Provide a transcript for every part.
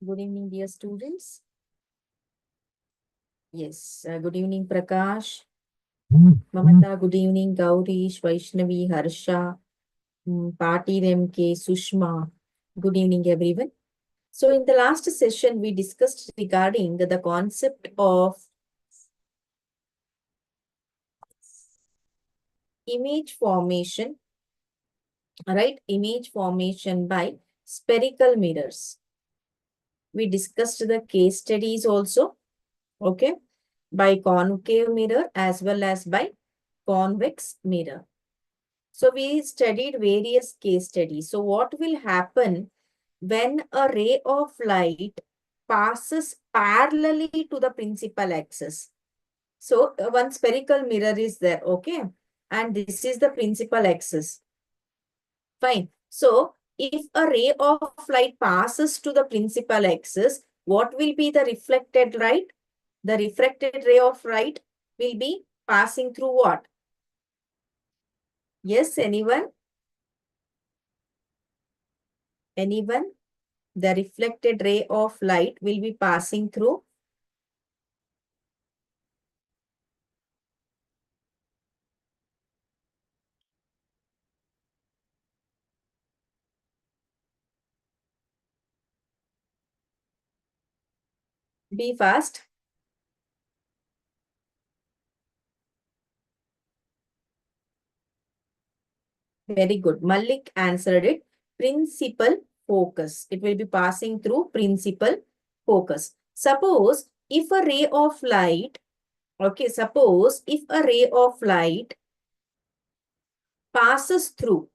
Good evening, dear students. Yes, good evening, Prakash. Mamata, good evening, Gaurish, Vaishnavi, Harsha, Pati, MK, Sushma. Good evening, everyone. So, in the last session, we discussed regarding the concept of image formation, right? Image formation by spherical mirrors. We discussed the case studies also, okay, by concave mirror as well as by convex mirror. So we studied various case studies. So what will happen when a ray of light passes parallelly to the principal axis? So one spherical mirror is there, okay? And this is the principal axis. Fine. So if a ray of light passes to the principal axis, what will be the reflected light? The refracted ray of light will be passing through what? Yes, anyone? Anyone? The reflected ray of light will be passing through be fast. Very good. Malik answered it. Principal focus. It will be passing through principal focus. Suppose if a ray of light, okay, suppose if a ray of light passes through,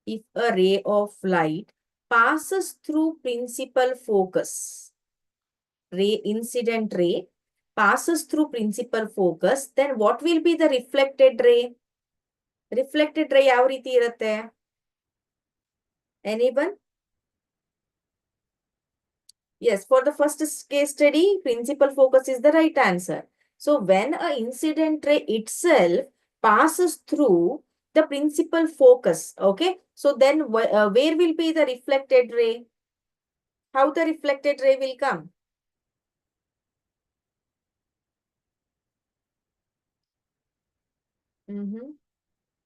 if a ray of light passes through principal focus, incident ray passes through principal focus, then what will be the reflected ray? Reflected ray ಯಾವ ರೀತಿ ಇರುತ್ತೆ? Anyone? Yes, for the first case study, principal focus is the right answer. So when a incident ray itself passes through the principal focus, okay, so then where will be the reflected ray? How the reflected ray will come?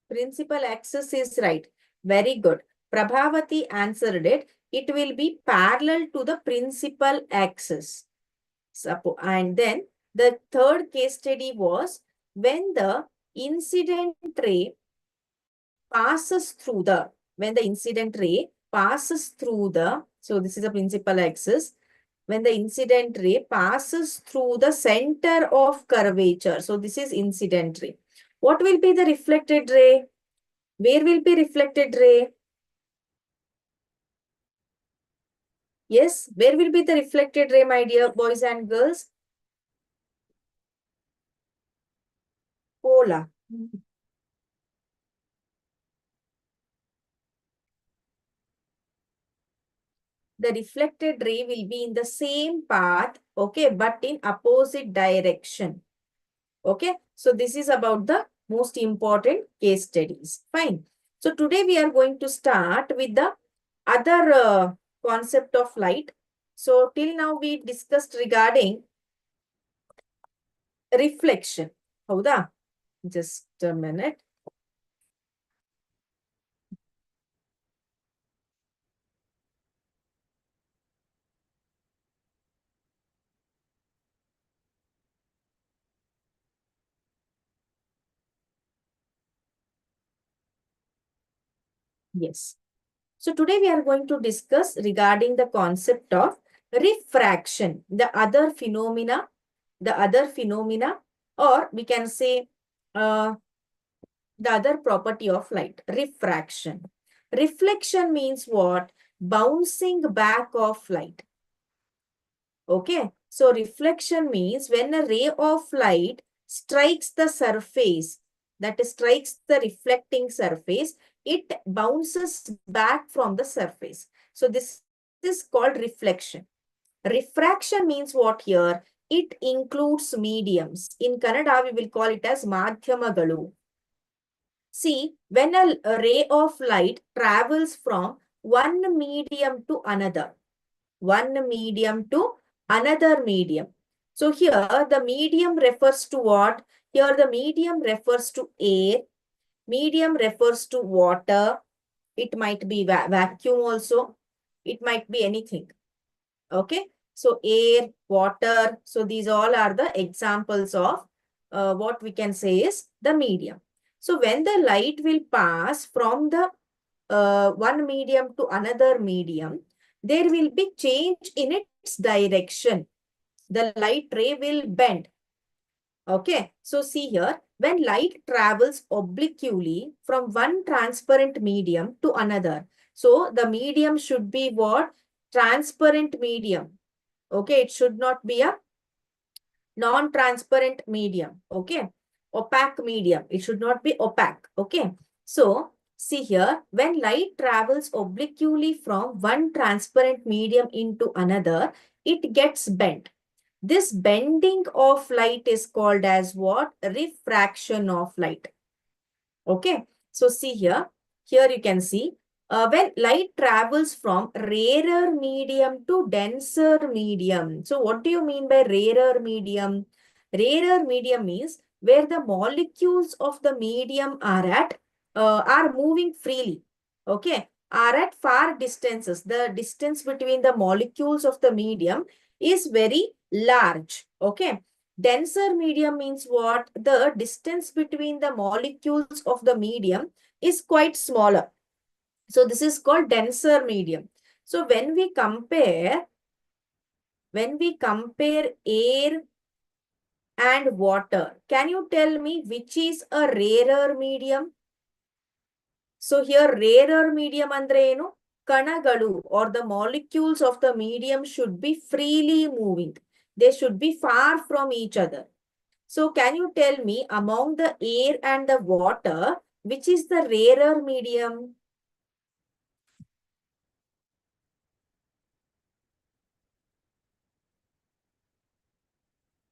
Principal axis is right. Very good. Prabhavati answered it. It will be parallel to the principal axis. And then the third case study was when the incident ray passes through the, when the incident ray passes through the, so this is the principal axis, when the incident ray passes through the center of curvature. So this is incident ray. What will be the reflected ray? Where will be reflected ray? Yes, where will be the reflected ray, my dear boys and girls? Pola. The reflected ray will be in the same path, okay, but in opposite direction. Okay, so this is about the most important case studies. Fine. So today we are going to start with the other concept of light. So till now we discussed regarding reflection. Howda? Just a minute. Yes. So today we are going to discuss regarding the concept of refraction, the other phenomena, or we can say the other property of light, refraction. Reflection means what? Bouncing back of light. Okay. So reflection means when a ray of light strikes the surface, that strikes the reflecting surface, it bounces back from the surface. So this is called reflection. Refraction means what here? It includes mediums. In Kannada, we will call it as madhyamagalu. See, when a ray of light travels from one medium to another. One medium to another medium. So here the medium refers to what? Here the medium refers to air. Medium refers to water. It might be vacuum also. It might be anything. Okay. So air, water. So these all are the examples of what we can say is the medium. So when the light will pass from the one medium to another medium, there will be change in its direction. The light ray will bend. Okay, so see here, when light travels obliquely from one transparent medium to another, so the medium should be what? Transparent medium. Okay, it should not be a non-transparent medium. Okay, opaque medium. It should not be opaque. Okay, so see here, when light travels obliquely from one transparent medium into another, it gets bent. This bending of light is called as what? Refraction of light. Okay. So see here. Here you can see when light travels from rarer medium to denser medium. So what do you mean by rarer medium? Rarer medium means where the molecules of the medium are moving freely. Okay. Are at far distances. The distance between the molecules of the medium is very large. Okay. Denser medium means what? The distance between the molecules of the medium is quite smaller. So this is called denser medium. So when we compare air and water, can you tell me which is a rarer medium? So here rarer medium andre enu? Kanagalu or the molecules of the medium should be freely moving. They should be far from each other. So can you tell me among the air and the water, which is the rarer medium?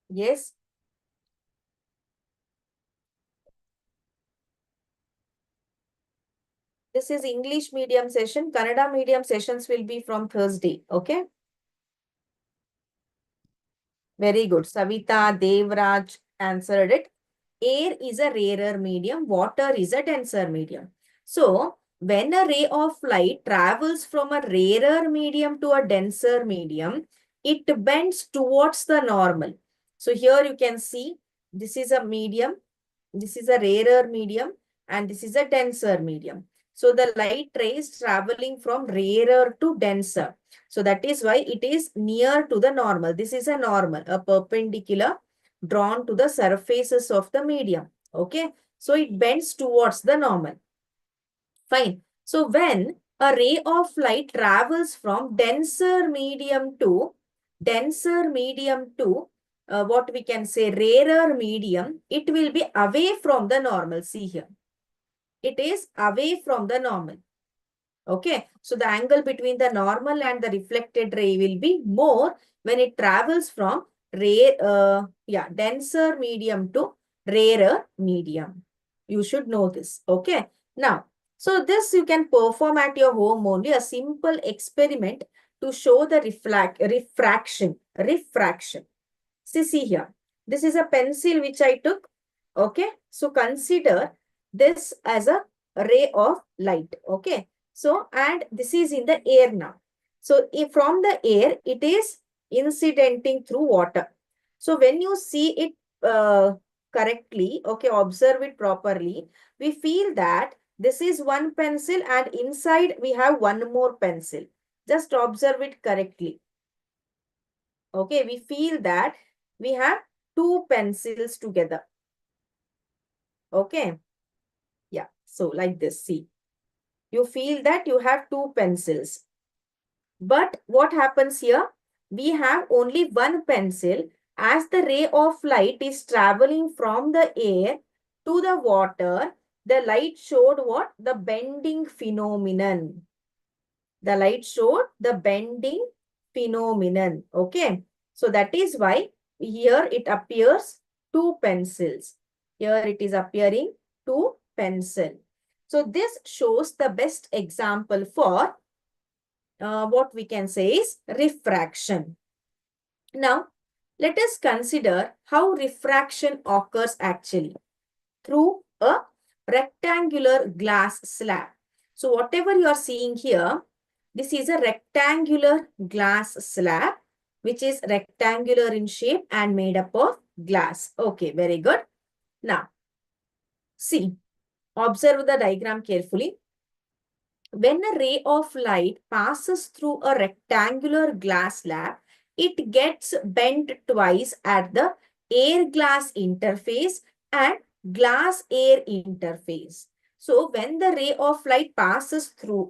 Yes, this is English medium session. Kannada medium sessions will be from Thursday. Okay. Very good. Savita, Devraj answered it. Air is a rarer medium. Water is a denser medium. So, when a ray of light travels from a rarer medium to a denser medium, it bends towards the normal. So, here you can see this is a medium, this is a rarer medium, and this is a denser medium. So, the light ray is traveling from rarer to denser. So that is why it is near to the normal. This is a normal, a perpendicular drawn to the surfaces of the medium. Okay. So it bends towards the normal. Fine. So when a ray of light travels from denser medium to what we can say rarer medium, it will be away from the normal. See here. It is away from the normal. Okay, so the angle between the normal and the reflected ray will be more when it travels from denser medium to rarer medium. You should know this. Okay, now, so this you can perform at your home only, a simple experiment to show the refraction. See here. This is a pencil which I took. Okay, so consider this as a ray of light. Okay. So, and this is in the air now. So, if from the air, it is incidenting through water. So, when you see it correctly, okay, observe it properly, we feel that this is one pencil and inside we have one more pencil. Just observe it correctly. Okay, we feel that we have two pencils together. Okay. Yeah, so like this, see. You feel that you have two pencils. But what happens here? We have only one pencil as the ray of light is traveling from the air to the water. The light showed what? The bending phenomenon. The light showed the bending phenomenon. Okay. So that is why here it appears two pencils. Here it is appearing two pencil. So this shows the best example for what we can say is refraction. Now, let us consider how refraction occurs actually through a rectangular glass slab. So whatever you are seeing here, this is a rectangular glass slab, which is rectangular in shape and made up of glass. Okay, very good. Now, see, observe the diagram carefully. When a ray of light passes through a rectangular glass slab, it gets bent twice at the air glass interface and glass air interface. So when the ray of light passes through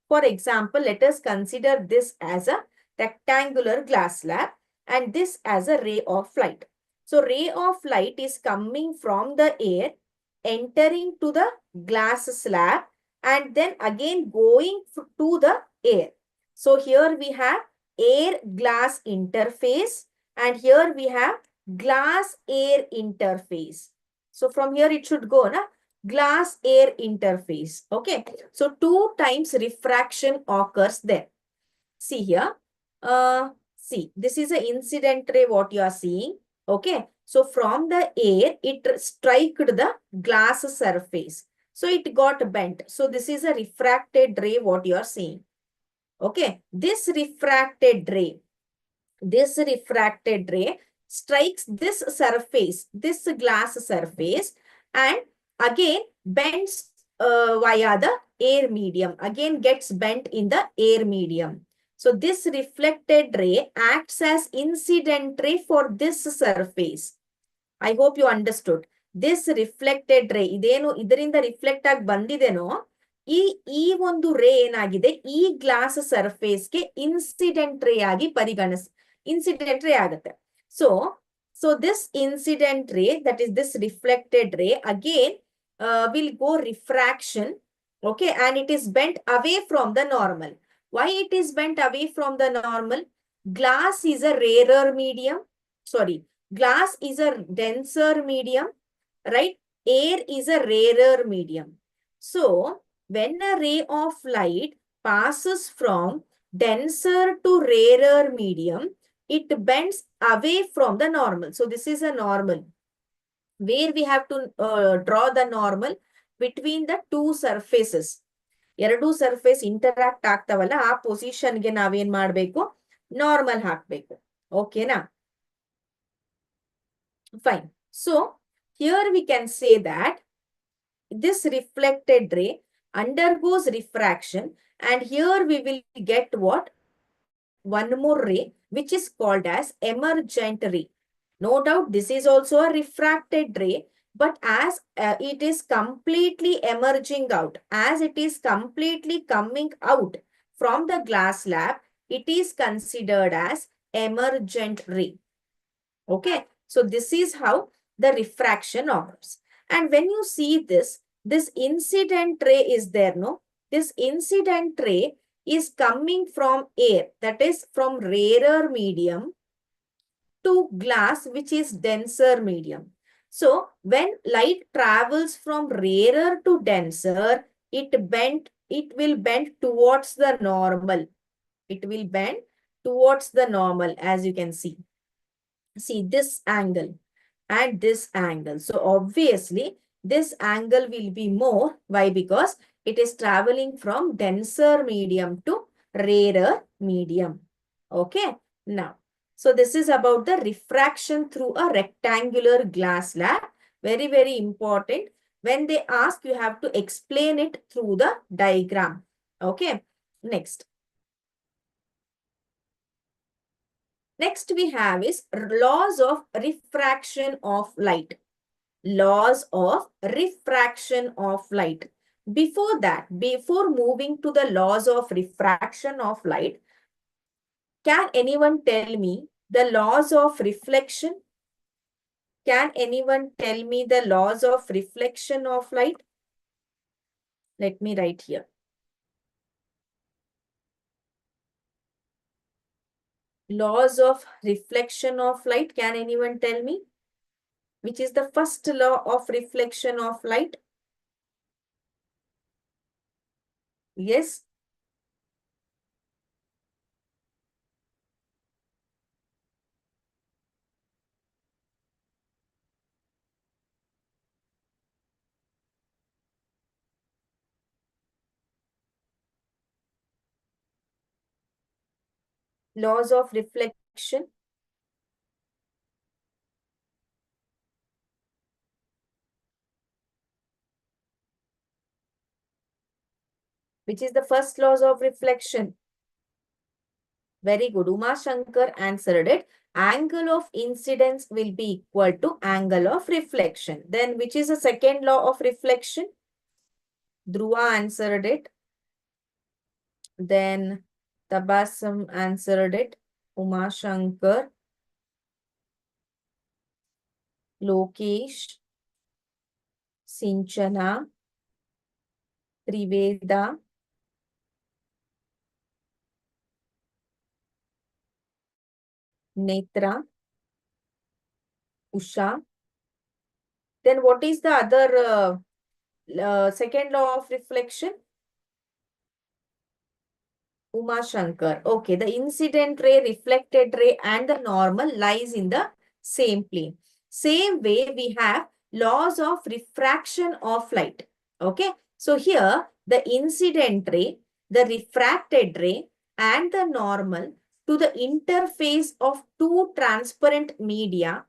for example, let us consider this as a rectangular glass slab and this as a ray of light. So ray of light is coming from the air, entering to the glass slab and then again going to the air. So here we have air glass interface and here we have glass air interface. So from here it should go na glass air interface. Okay. So 2 times refraction occurs there. See here. See, this is an incident ray what you are seeing. Okay. So from the air, it struck the glass surface. So it got bent. So this is a refracted ray what you are seeing. Okay. This refracted ray strikes this surface, this glass surface and again bends via the air medium, again gets bent in the air medium. So this reflected ray acts as incident ray for this surface. I hope you understood. This reflected ray, ಇದೇನು ಇದರಿಂದ reflect ಆಗಿ ಬಂದಿದೆನೋ ಈ ಒಂದು ರೇ ಏನಾಗಿದೆ ಈ glass ಸರ್ಫೇಸ್ಗೆ incident ರೇ ಆಗಿ ಇನ್ಸಿಡೆಂಟ್ ರೇ ಆಗುತ್ತೆ. So this incident ray, that is this reflected ray, again will go refraction, okay, and it is bent away from the normal. Why it is bent away from the normal? Glass is a rarer medium. Sorry, glass is a denser medium, right? Air is a rarer medium. So when a ray of light passes from denser to rarer medium, it bends away from the normal. So this is a normal where we have to draw the normal between the two surfaces. ಎರಡು surface interact ಆಗ್ತಾವಲ್ಲ ಆ ಪೊಸಿಷನ್ಗೆ ನಾವೇನ್ ಮಾಡ್ಬೇಕು normal ಹಾಕ್ಬೇಕು. ಓಕೆನಾ? Fine. So here we can say that this reflected ray undergoes refraction and here we will get what? One more ray which is called as emergent ray. No doubt this is also a refracted ray, but as it is completely emerging out, as it is completely coming out from the glass slab, it is considered as emergent ray. Okay. So this is how the refraction occurs. And when you see this incident ray is there, no? This incident ray is coming from air, that is from rarer medium to glass, which is denser medium. So when light travels from rarer to denser, it will bend towards the normal. It will bend towards the normal, as you can see. See this angle and this angle. So obviously this angle will be more. Why? Because it is traveling from denser medium to rarer medium. Okay. Now, so this is about the refraction through a rectangular glass slab. Very, very important. When they ask, you have to explain it through the diagram. Okay. Next. Next we have is laws of refraction of light. Laws of refraction of light. Before that, before moving to the laws of refraction of light, can anyone tell me the laws of reflection? Can anyone tell me the laws of reflection of light? Let me write here. Laws of reflection of light. Can anyone tell me? Which is the first law of reflection of light? Yes. Laws of reflection. Which is the first laws of reflection? Very good. Uma Shankar answered it. Angle of incidence will be equal to angle of reflection. Then which is the second law of reflection? Dhruva answered it. Then Tabassum answered it. Uma Shankar, Lokesh, Sinchana, Triveda, Netra, Usha. Then what is the other second law of reflection? Uma Shankar. Okay, the incident ray, reflected ray, and the normal lies in the same plane. Same way, we have laws of refraction of light. Okay, so here the incident ray, the refracted ray, and the normal to the interface of two transparent media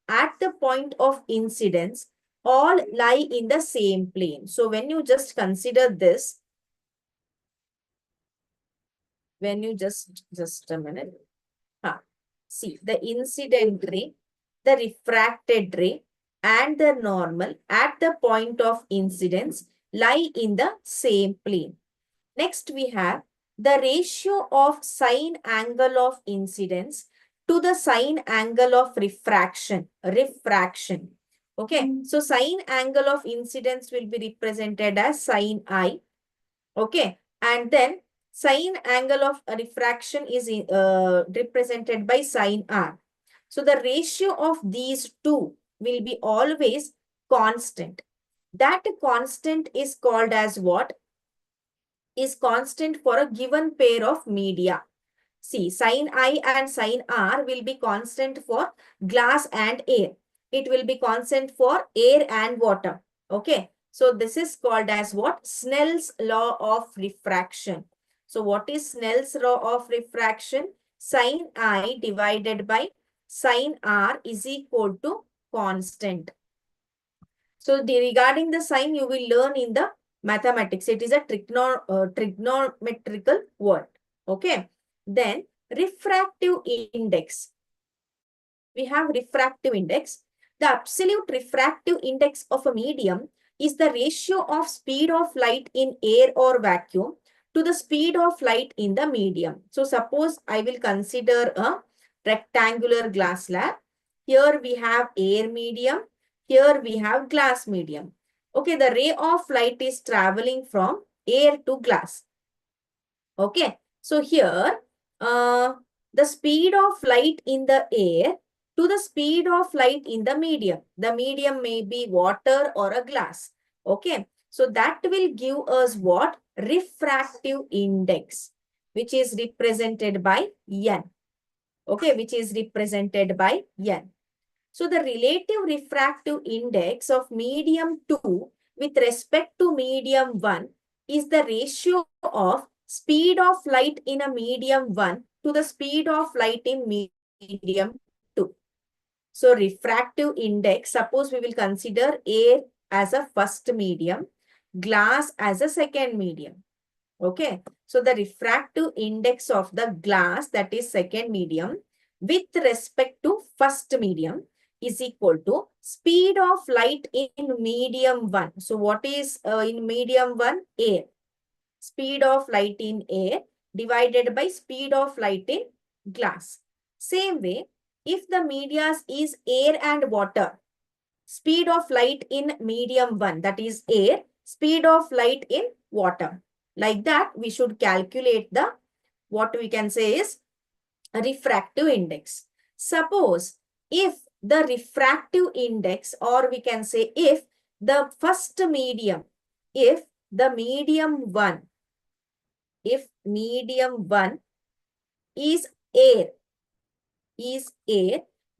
at the point of incidence all lie in the same plane. So when you just consider this, when you just a minute. See, the incident ray, the refracted ray, and the normal at the point of incidence lie in the same plane. Next, we have the ratio of sine angle of incidence to the sine angle of refraction. Refraction. Okay, so sine angle of incidence will be represented as sine I. Okay, and then sine angle of refraction is represented by sine R. So the ratio of these two will be always constant. That constant is called as what? Is constant for a given pair of media. See, sine I and sine R will be constant for glass and air. It will be constant for air and water. Okay. So this is called as what? Snell's law of refraction. So what is Snell's law of refraction? Sine I divided by sine R is equal to constant. So regarding the sign, you will learn in the mathematics. It is a trigonometrical word. Okay. Then refractive index. We have refractive index. The absolute refractive index of a medium is the ratio of speed of light in air or vacuum to the speed of light in the medium. So suppose I will consider a rectangular glass slab. Here we have air medium. Here we have glass medium. Okay, the ray of light is traveling from air to glass. Okay, so here the speed of light in the air to the speed of light in the medium. The medium may be water or a glass. Okay, so that will give us what? Refractive index, which is represented by N. Okay, which is represented by N. So the relative refractive index of medium 2 with respect to medium 1 is the ratio of speed of light in a medium 1 to the speed of light in medium 2. So refractive index, suppose we will consider air as a first medium, glass as a second medium. Okay, so the refractive index of the glass, that is second medium, with respect to first medium is equal to speed of light in medium 1. So what is in medium 1? Air. Speed of light in air divided by speed of light in glass. Same way, if the medias is air and water, speed of light in medium 1, that is air, speed of light in water. Like that, we should calculate the, what we can say is, refractive index. Suppose if the refractive index, or we can say if the first medium, if the medium 1, if medium 1 is air,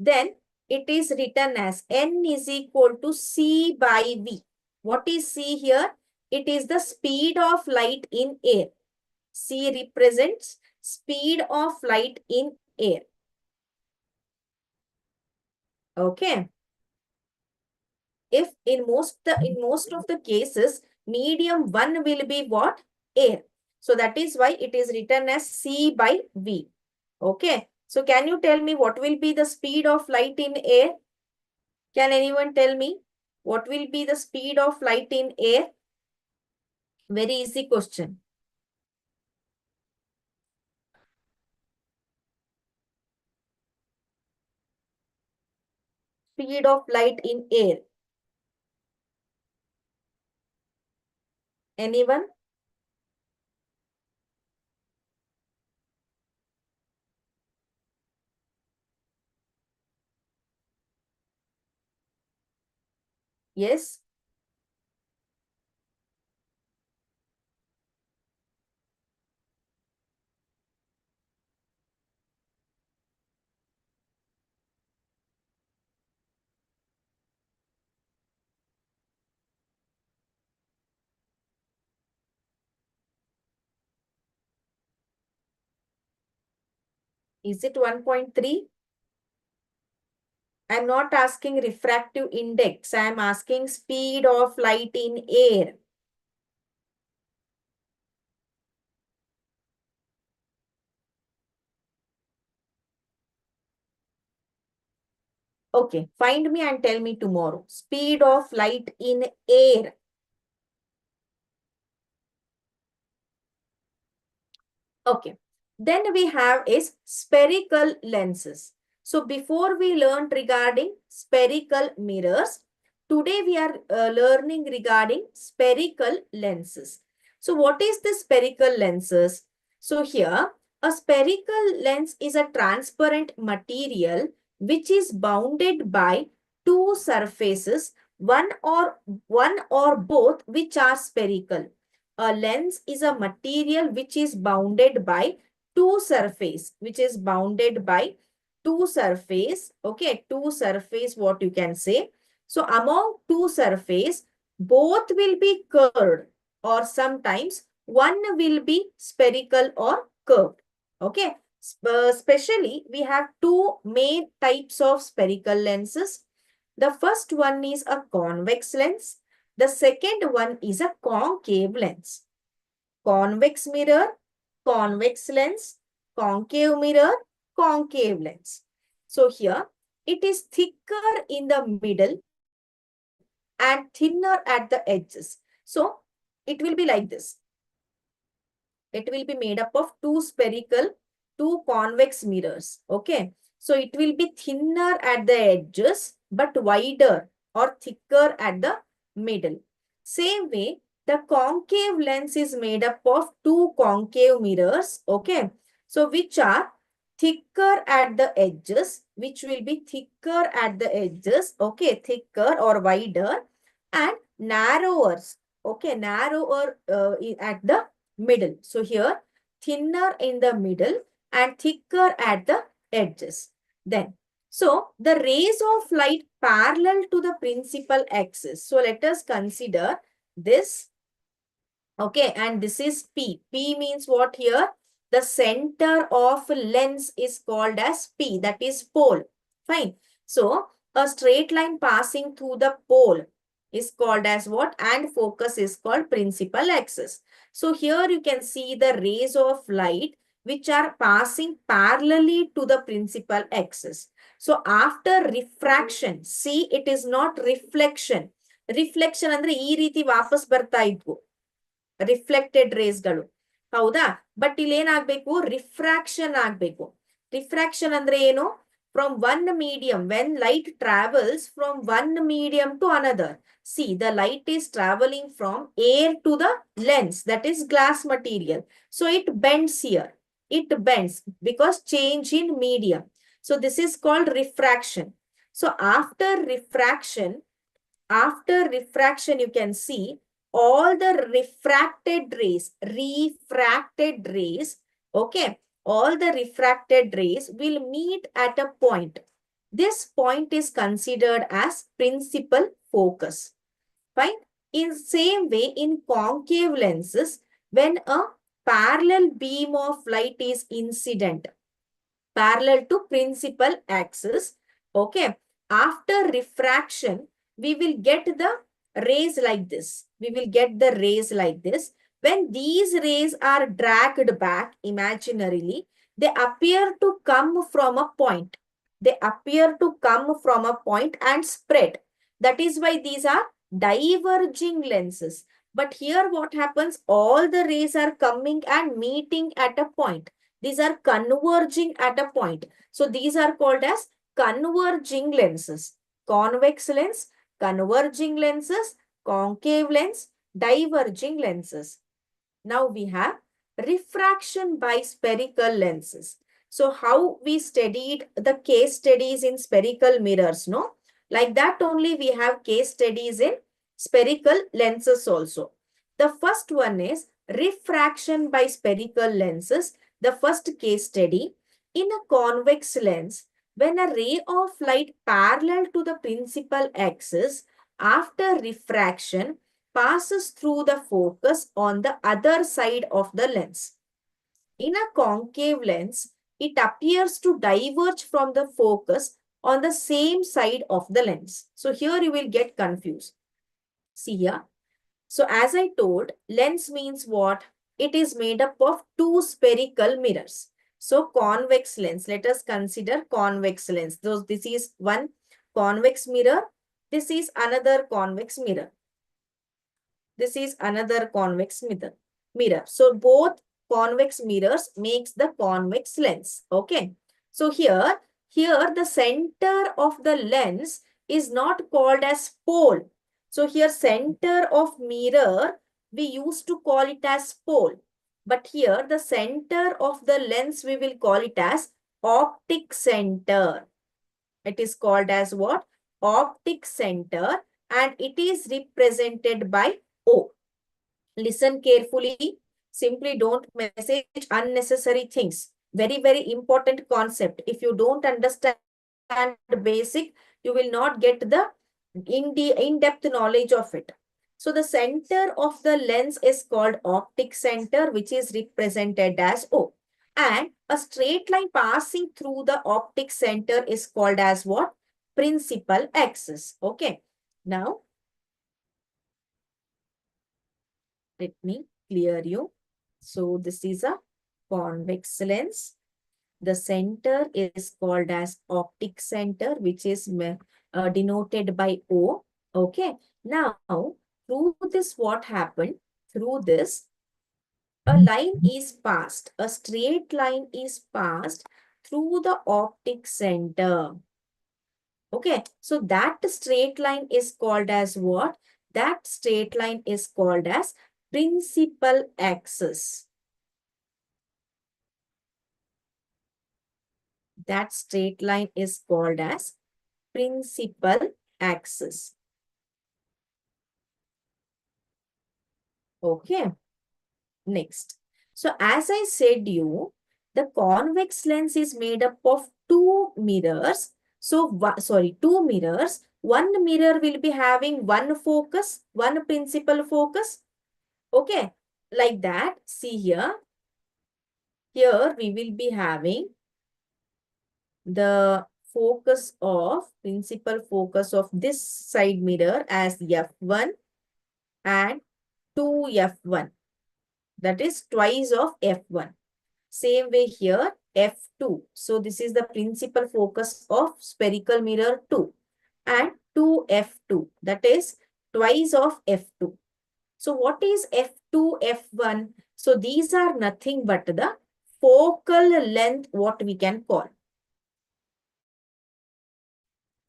then it is written as N is equal to C by V. What is C here? It is the speed of light in air. C represents speed of light in air. Okay. If in most of the cases, medium 1 will be what? Air. So that is why it is written as C by V. Okay. So can you tell me what will be the speed of light in air? Can anyone tell me what will be the speed of light in air? Very easy question. Speed of light in air. Anyone? Yes. Is it 1.3? I'm not asking refractive index. I'm asking speed of light in air. Okay, find me and tell me tomorrow. Speed of light in air. Okay. Then we have is spherical lenses. So before we learned regarding spherical mirrors, today we are learning regarding spherical lenses. So what is the spherical lenses? So here, a spherical lens is a transparent material which is bounded by two surfaces, one or both which are spherical. A lens is a material which is bounded by two surface, okay, two surface, what you can say. So among two surface, both will be curved, or sometimes one will be spherical or curved. Okay. Especially we have two main types of spherical lenses. The first one is a convex lens. The second one is a concave lens. Convex mirror, convex lens, concave mirror, concave lens. So here it is thicker in the middle and thinner at the edges. So it will be like this. It will be made up of two spherical, two convex mirrors. Okay. So it will be thinner at the edges, but wider or thicker at the middle. Same way, the concave lens is made up of two concave mirrors. Okay. So which are thicker at the edges, which will be thicker at the edges. Okay. Thicker or wider, and narrower. Okay. Narrower at the middle. So here, thinner in the middle and thicker at the edges. Then, so the rays of light parallel to the principal axis. So let us consider this. Okay, and this is P. P means what here? The center of lens is called as P, that is pole. Fine. So, a straight line passing through the pole is called as what? And focus is called principal axis. So, here you can see the rays of light which are passing parallelly to the principal axis. So, after refraction, see, it is not reflection. Reflection ಅಂದ್ರೆ ಈ ರೀತಿ ವಾಪಸ್ ಬರ್ತಾ ಇದ್ವು. Reflected ರೇಸ್ಗಳು, ಹೌದಾ? But ಇಲ್ಲಿ ಏನಾಗ್ಬೇಕು? Refraction ಆಗ್ಬೇಕು. ರಿಫ್ರಾಕ್ಷನ್ ಅಂದ್ರೆ ಏನು? From one medium, when light travels from one medium to another. See, the light is traveling from air to the lens, that is glass material. So it bends here. It bends because change in medium. So this is called refraction. So after refraction, you can see all the refracted rays, okay, all the refracted rays will meet at a point. This point is considered as principal focus. Fine. In same way, in concave lenses, when a parallel beam of light is incident, parallel to principal axis. Okay. After refraction, we will get the rays like this. We will get the rays like this. When these rays are dragged back imaginarily, they appear to come from a point. They appear to come from a point and spread. That is why these are diverging lenses. But here what happens? All the rays are coming and meeting at a point. These are converging at a point. So these are called as converging lenses. Convex lens, converging lenses, concave lens, diverging lenses. Now we have refraction by spherical lenses. So how we studied the case studies in spherical mirrors, no? Like that only we have case studies in spherical lenses also. The first one is refraction by spherical lenses. The first case study, in a convex lens, when a ray of light parallel to the principal axis after refraction passes through the focus on the other side of the lens. In a concave lens, it appears to diverge from the focus on the same side of the lens. So here you will get confused. See here. So as I told, lens means what? It is made up of two spherical mirrors. So convex lens, let us consider convex lens. This is one convex mirror. This is another convex mirror. This is another convex mirror. So both convex mirrors makes the convex lens. Okay. So here the center of the lens is not called as pole. So here center of mirror, we used to call it as pole. But here the center of the lens, we will call it as optic center. It is called as what? Optic center, and it is represented by O. Listen carefully. Simply don't message unnecessary things. Very, very important concept. If you don't understand basic, you will not get the in-depth knowledge of it. So the center of the lens is called optic center, which is represented as O. And a straight line passing through the optic center is called as what? Principal axis. Okay. Now, let me clear you. So this is a convex lens. The center is called as optic center, which is denoted by O. Okay. Now, through this, what happened? Through this, a line is passed. A straight line is passed through the optic center. Okay. So that straight line is called as what? That straight line is called as principal axis. That straight line is called as principal axis. Okay. Next. So as I said you, the convex lens is made up of two mirrors. So, two mirrors. One mirror will be having one focus, one principal focus. Okay. Like that. See here. Here we will be having the principal focus of this side mirror as F1 and 2F1. That is twice of F1. Same way here, F2. So this is the principal focus of spherical mirror 2 and 2F2. That is twice of F2. So what is F2, F1? So these are nothing but the focal length, what we can call.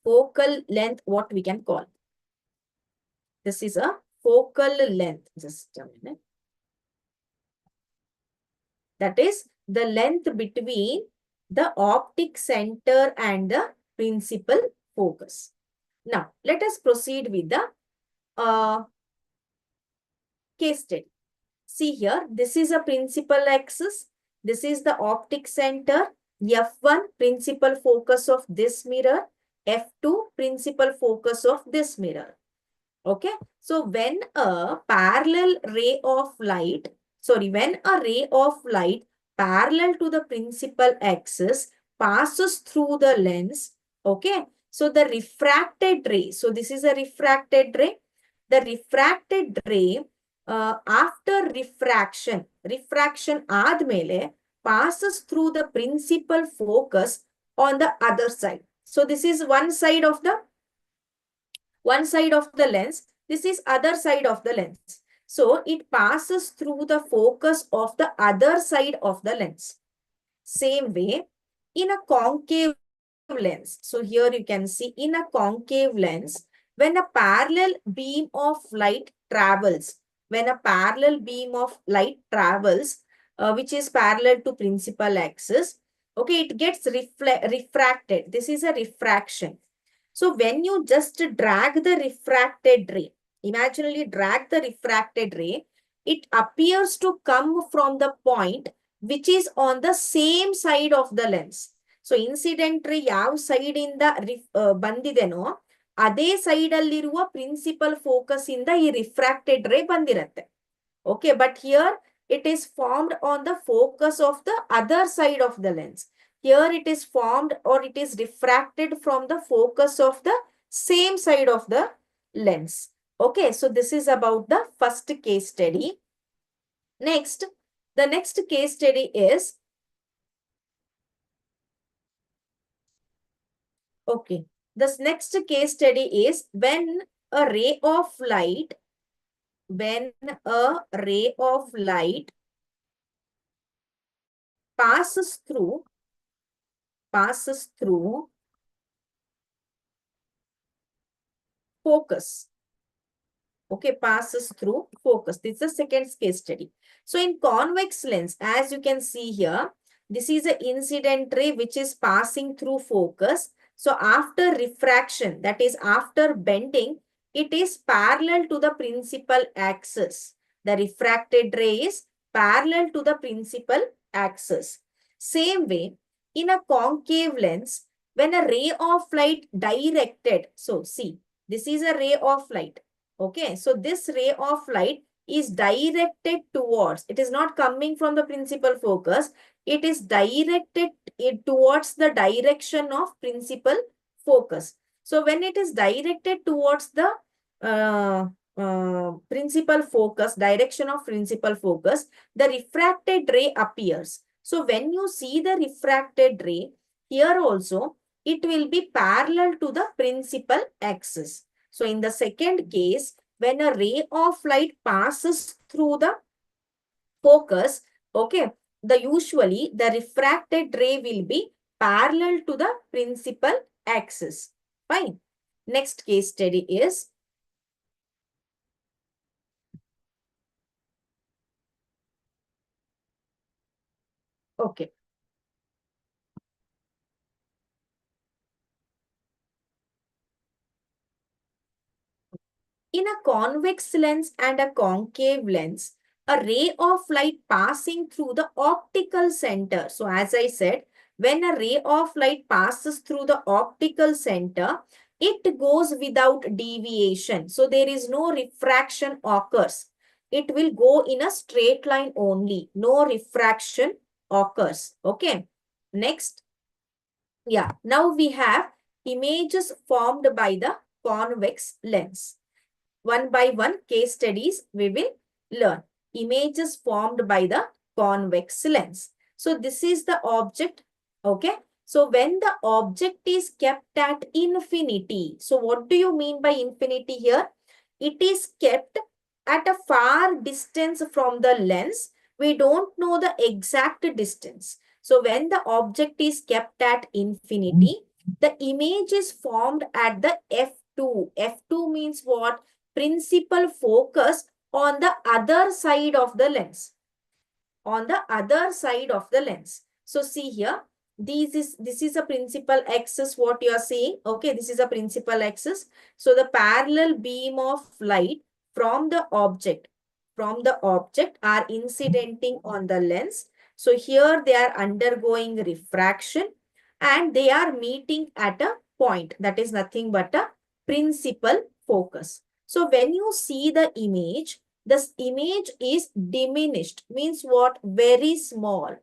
Focal length, what we can call. This is a focal length. Just a minute. That is the length between the optic center and the principal focus. Now, let us proceed with the case study. See here, this is a principal axis. This is the optic center. F1, principal focus of this mirror. F2, principal focus of this mirror. Okay. So, when a parallel ray of light, sorry, when a ray of light parallel to the principal axis passes through the lens, okay, so the refracted ray, so this is a refracted ray, the refracted ray after refraction ಆದ್ಮೇಲೆ passes through the principal focus on the other side. So this is one side of the lens. This is other side of the lens. So it passes through the focus of the other side of the lens. Same way, in a concave lens. So here you can see in a concave lens, when a parallel beam of light travels, which is parallel to principal axis, okay, it gets refracted. This is a refraction. So when you just drag the refracted ray, imaginally drag the refracted ray, it appears to come from the point which is on the same side of the lens. So incident ray ಯಾವ side ಇಂದ ಬಂದಿದೆನೋ ಅದೇ side ಅಲ್ಲಿರುವ principal focus ಇಂದ ಈ refracted ರೇ ಬಂದಿರತ್ತೆ. Okay, but here it is formed on the focus of the other side of the lens. Here it is formed or it is refracted from the focus of the same side of the lens. Okay, so this is about the first case study. Next, the next case study is, okay, this next case study is when a ray of light, passes through focus. Okay, passes through focus. This is the second case study. So in convex lens, as you can see here, this is an incident ray which is passing through focus. So after refraction, that is after bending, it is parallel to the principal axis. The refracted ray is parallel to the principal axis. Same way, in a concave lens, when a ray of light directed, so see, this is a ray of light. Okay, so this ray of light is directed towards, it is not coming from the principal focus, it is directed towards the direction of principal focus. So when it is directed towards the principal focus, direction of principal focus, the refracted ray appears. So when you see the refracted ray, here also, it will be parallel to the principal axis. So in the second case, when a ray of light passes through the focus, okay, usually the refracted ray will be parallel to the principal axis. Fine. Next case study is, okay. In a convex lens and a concave lens, a ray of light passing through the optical center. So as I said, when a ray of light passes through the optical center, it goes without deviation. So there is no refraction occurs. It will go in a straight line only. No refraction occurs. Okay. Next. Yeah. Now we have images formed by the convex lens. One by one case studies we will learn. Images formed by the convex lens. So this is the object. Okay. So when the object is kept at infinity. So what do you mean by infinity here? It is kept at a far distance from the lens. We don't know the exact distance. So when the object is kept at infinity, the image is formed at the f2. F2 means what? Principal focus on the other side of the lens. On the other side of the lens. So see here, this is a principal axis, what you are seeing. Okay, this is a principal axis. So the parallel beam of light from the object are incidenting on the lens. So here they are undergoing refraction and they are meeting at a point that is nothing but a principal focus. So when you see the image, This image is diminished, means what? Very small.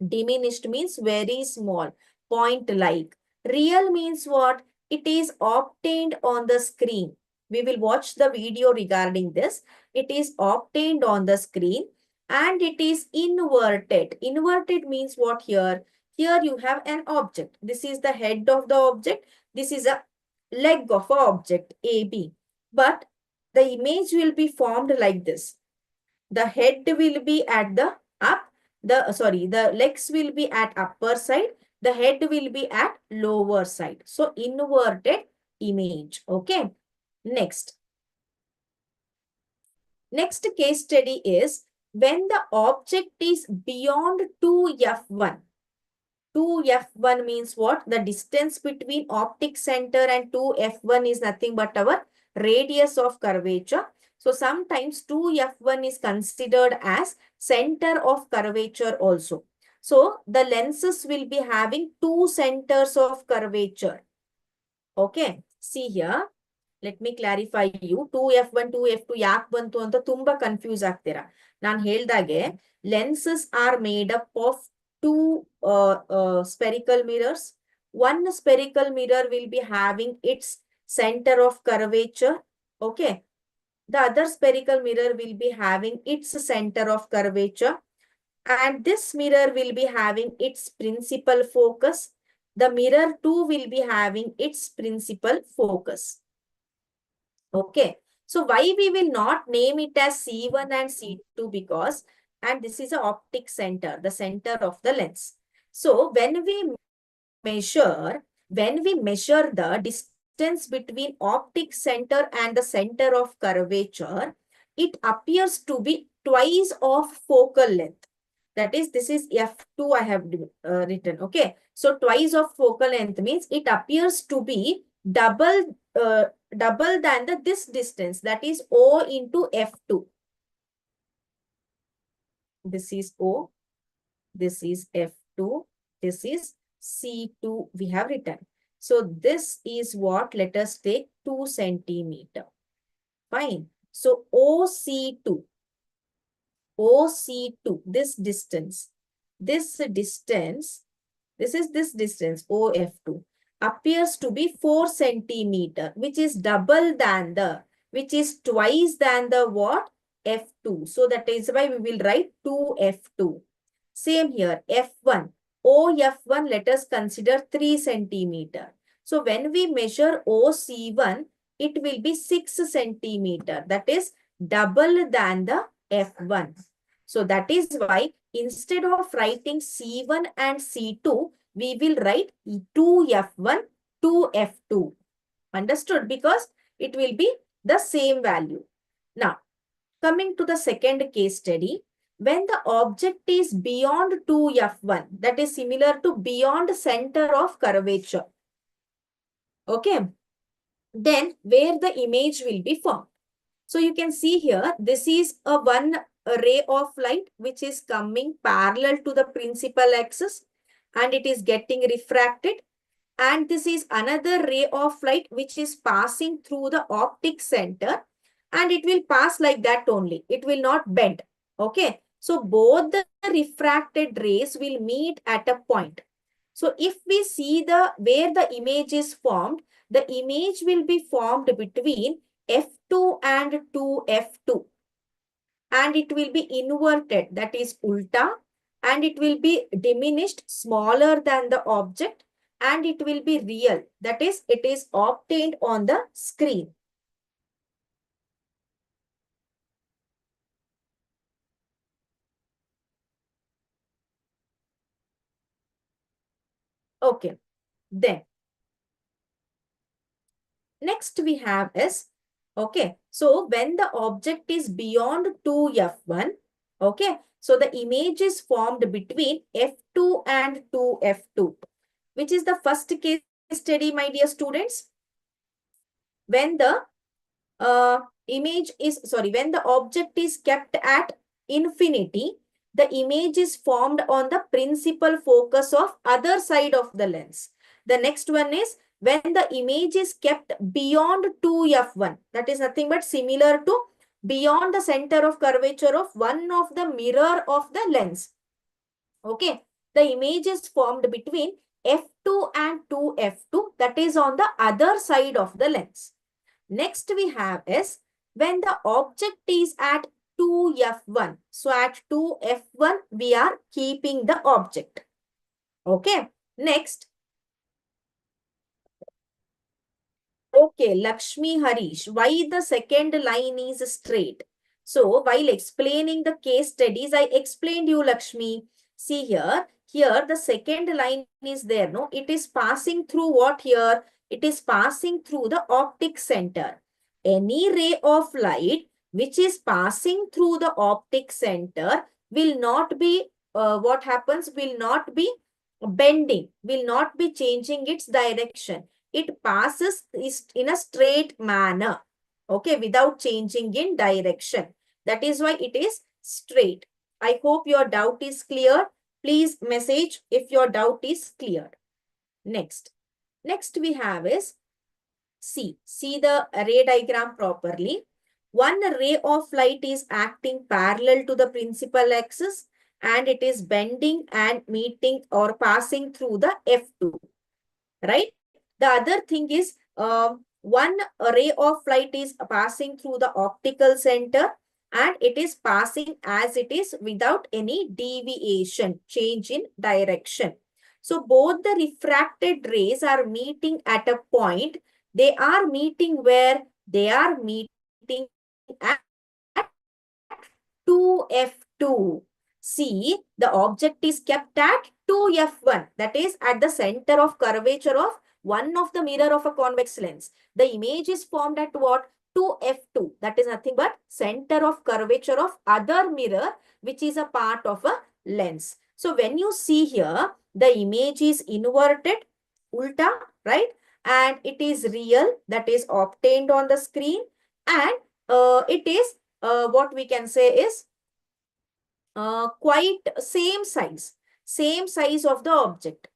Diminished means very small, point-like. Real means what? It is obtained on the screen. We will watch the video regarding this. It is obtained on the screen and it is inverted. Inverted means what here? Here you have an object. This is the head of the object. This is a leg of a object, AB. But the image will be formed like this. The head will be at the up, the legs will be at upper side, the head will be at lower side. So inverted image. Okay. Next case study is when the object is beyond 2f1. 2f1 means what? The distance between optic center and 2f1 is nothing but our radius of curvature. So sometimes 2f1 is considered as center of curvature also. So the lenses will be having two centers of curvature. Okay. See here. Let me clarify you. 2f1, 2f2 ಯಾಕೆ ಬಂತು ಅಂತ ತುಂಬಾ confuse ಆಗ್ತೀರಾ. ನಾನು ಹೇಳ್ದಾಗೆ lenses are made up of two spherical mirrors. One spherical mirror will be having its center of curvature. Okay. The other spherical mirror will be having its center of curvature. And this mirror will be having its principal focus. The mirror 2 will be having its principal focus. Okay. So why we will not name it as C1 and C2 because, and this is an optic center, the center of the lens. So when we measure the distance between optic center and the center of curvature, it appears to be twice of focal length. That is, this is F2 I have written. Okay. So twice of focal length means it appears to be double than this distance, that is O into F2. This is O, this is F2, this is C2 we have written. So this is what? Let us take 2 centimeter. Fine. So OC2, this distance, this is this distance OF2 appears to be 4 centimeter, which is double than which is twice than the what? F2. So that is why we will write 2F2. Same here, F1. OF1, let us consider 3 centimeter. So when we measure OC1, it will be 6 centimeter. That is double than the F1. So that is why instead of writing C1 and C2, we will write 2F1, 2F2. Understood? Because it will be the same value. Now, coming to the second case study, when the object is beyond 2F1, that is similar to beyond center of curvature. Okay. Then where the image will be formed. So you can see here, this is a one ray of light which is coming parallel to the principal axis and it is getting refracted. And this is another ray of light which is passing through the optic center and it will pass like that only. It will not bend. Okay. So both the refracted rays will meet at a point. So if we see where the image is formed, the image will be formed between F2 and 2F2. And it will be inverted, that is ulta, and it will be diminished, smaller than the object, and it will be real, that is, it is obtained on the screen. Okay, then next we have is, okay, so when the object is beyond 2F1, okay, so the image is formed between F2 and 2F2, which is the first case study, my dear students. When the when the object is kept at infinity, the image is formed on the principal focus of other side of the lens. The next one is when the image is kept beyond 2F1, that is nothing but similar to beyond the center of curvature of one of the mirror of the lens. Okay, the image is formed between f2 and 2f2, that is on the other side of the lens. Next we have is when the object is at 2f1. So at 2f1 we are keeping the object. Okay, next. Okay, Lakshmi Harish, why the second line is straight? So while explaining the case studies, I explained you, Lakshmi. See here the second line is there, no? It is passing through what here? It is passing through the optic center. Any ray of light which is passing through the optic center will not be, what happens? Will not be bending, will not be changing its direction. It passes in a straight manner, okay, without changing in direction. That is why it is straight. I hope your doubt is clear. Please message if your doubt is cleared. Next we have is, see the ray diagram properly. One ray of light is acting parallel to the principal axis and it is bending and meeting or passing through the F2, right? The other thing is, one ray of light is passing through the optical center and it is passing as it is without any deviation, change in direction. So both the refracted rays are meeting at a point. They are meeting where? They are meeting at 2f2. See, the object is kept at 2f1. That is at the center of curvature of one of the mirror of a convex lens. The image is formed at what? 2f2. That is nothing but center of curvature of other mirror which is a part of a lens. So when you see here, the image is inverted, ulta, right? And it is real, that is obtained on the screen, and it is what we can say is quite same size of the object.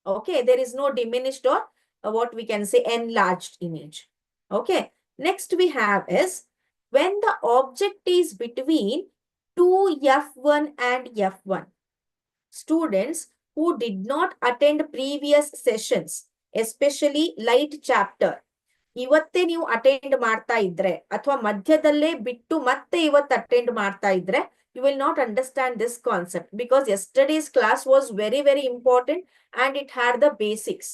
Okay, there is no diminished or what we can say enlarged image. Okay, next we have is when the object is between 2f1 and f1. Students who did not attend previous sessions, especially light chapter, ಇವತ್ತೇ ನೀವು attend ಮಾಡ್ತಾ ಇದ್ರೆ ಅಥವಾ ಮಧ್ಯದಲ್ಲೇ ಬಿಟ್ಟು ಮತ್ತೆ ಇವತ್ತು attend ಮಾಡ್ತಾ ಇದ್ರೆ, you will not understand this concept because yesterday's class was very, very important and it had the basics.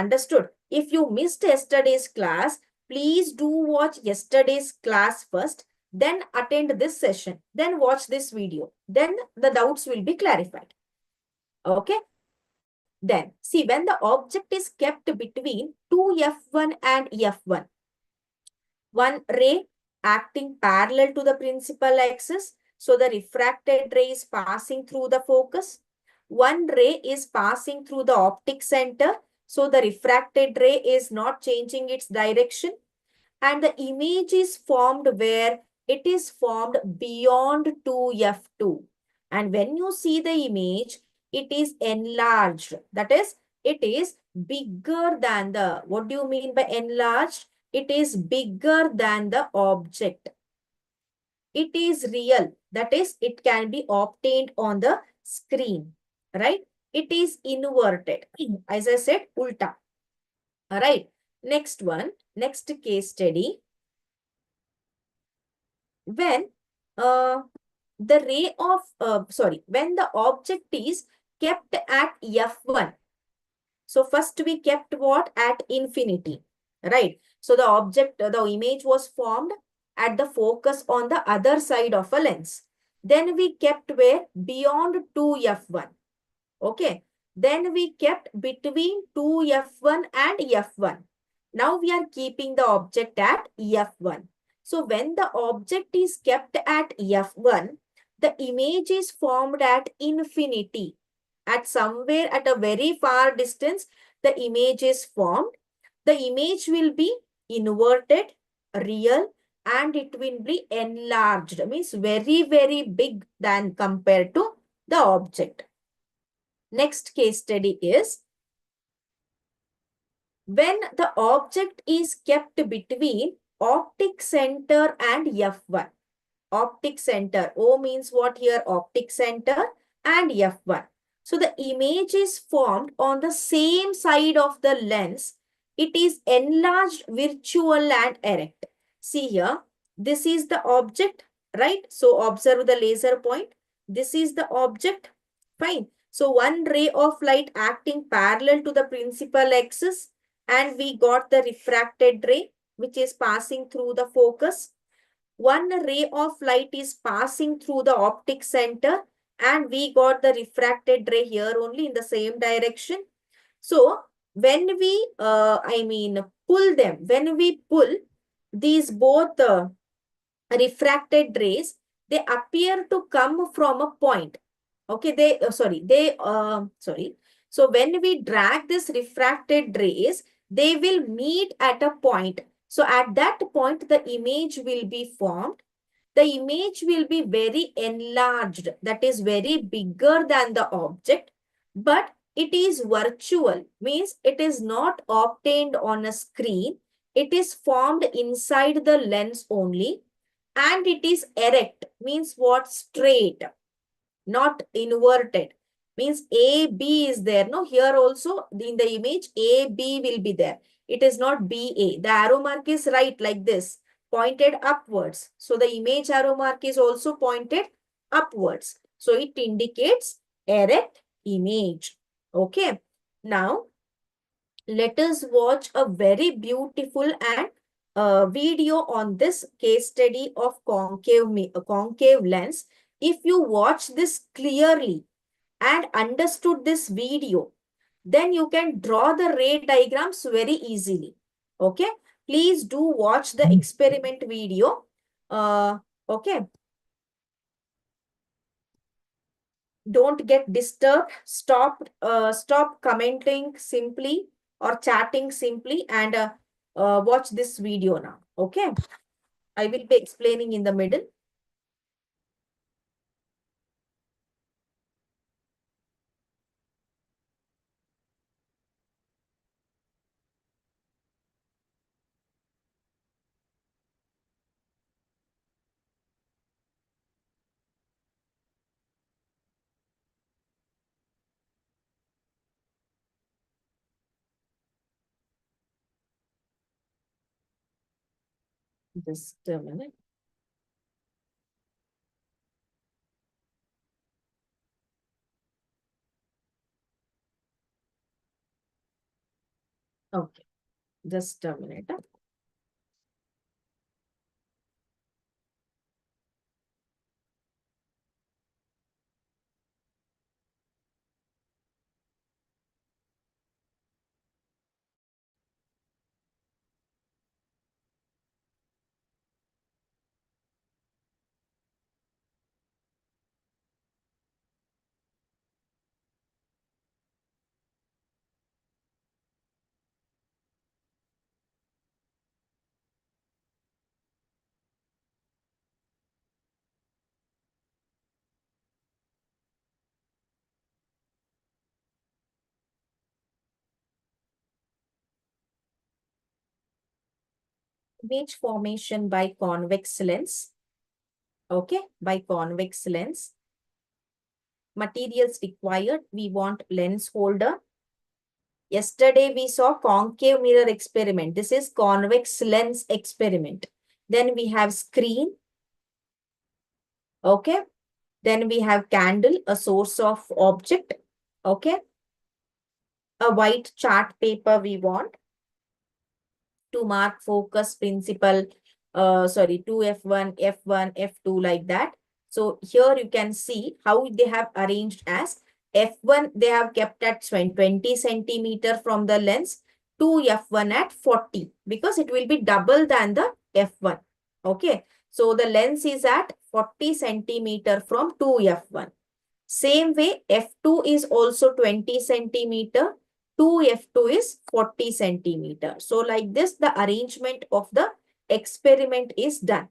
Understood? If you missed yesterday's class, please do watch yesterday's class first, then attend this session, then watch this video. Then the doubts will be clarified. Okay? Then, see, when the object is kept between 2f1 and f1, one ray acting parallel to the principal axis, so the refracted ray is passing through the focus. One ray is passing through the optic center, so the refracted ray is not changing its direction. And the image is formed where? It is formed beyond 2f2. And when you see the image, it is enlarged. That is, it is bigger than the, what do you mean by enlarged? It is bigger than the object. It is real. That is, it can be obtained on the screen, right? It is inverted. As I said, ulta. All right. Next one, next case study. When the ray of, when the object is kept at f1. So first we kept what? At infinity, right? So the object, the image was formed at the focus on the other side of a lens. Then we kept where? Beyond 2f1. Okay. Then we kept between 2f1 and f1. Now we are keeping the object at f1. So when the object is kept at f1, the image is formed at infinity. At somewhere at a very far distance, the image is formed. The image will be inverted, real, and it will be enlarged. Means very, very big than compared to the object. Next case study is when the object is kept between optic center and F1. Optic center. O means what here? Optic center and F1. So the image is formed on the same side of the lens. It is enlarged, virtual and erect. See here, this is the object, right? So observe the laser point. This is the object. Fine. So one ray of light acting parallel to the principal axis, and we got the refracted ray which is passing through the focus. One ray of light is passing through the optic center, and we got the refracted ray here only in the same direction. So when we, pull them, when we pull these both refracted rays, they appear to come from a point. Okay, So when we drag this refracted rays, they will meet at a point. So at that point, the image will be formed. The image will be very enlarged, that is very bigger than the object, but it is virtual, means it is not obtained on a screen. It is formed inside the lens only, and it is erect, means what? Straight, not inverted. Means AB is there. No, here also in the image AB will be there. It is not BA. The arrow mark is right like this, pointed upwards. So the image arrow mark is also pointed upwards. So it indicates erect image. Okay. Now, let us watch a very beautiful and video on this case study of concave lens. If you watch this clearly and understood this video, then you can draw the ray diagrams very easily. Okay, please do watch the experiment video. Okay, don't get disturbed. Stop commenting simply or chatting simply, and watch this video now. Okay, I will be explaining in the middle. Just a minute. Okay, just a minute. Image formation by convex lens. Okay, by convex lens. Materials required. We want lens holder. Yesterday we saw concave mirror experiment. This is convex lens experiment. Then we have screen. Okay. Then we have candle, a source of object. Okay. A white chart paper we want to mark focus, principal, 2 F1, F1, F2 like that. So here you can see how they have arranged as F1 they have kept at 20 centimeter from the lens, to F1 at 40, because it will be double than the F1. Okay. So the lens is at 40 centimeter from 2F1. Same way, F2 is also 20 centimeter. 2F2 is 40 centimeter. So like this, the arrangement of the experiment is done.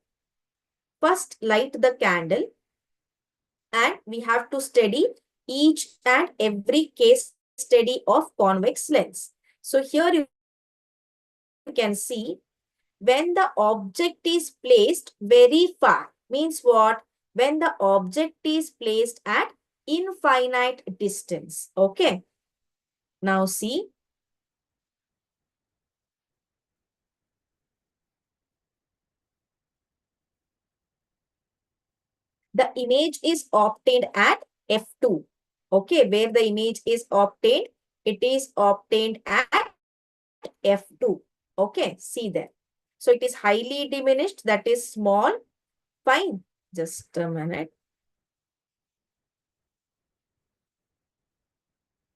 First, light the candle, and we have to study each and every case study of convex lens. So here you can see when the object is placed very far. Means what? When the object is placed at infinite distance. Okay. Now see. The image is obtained at f2. Okay. Where the image is obtained, it is obtained at f2. Okay. See there. So it is highly diminished. That is small. Fine. Just a minute.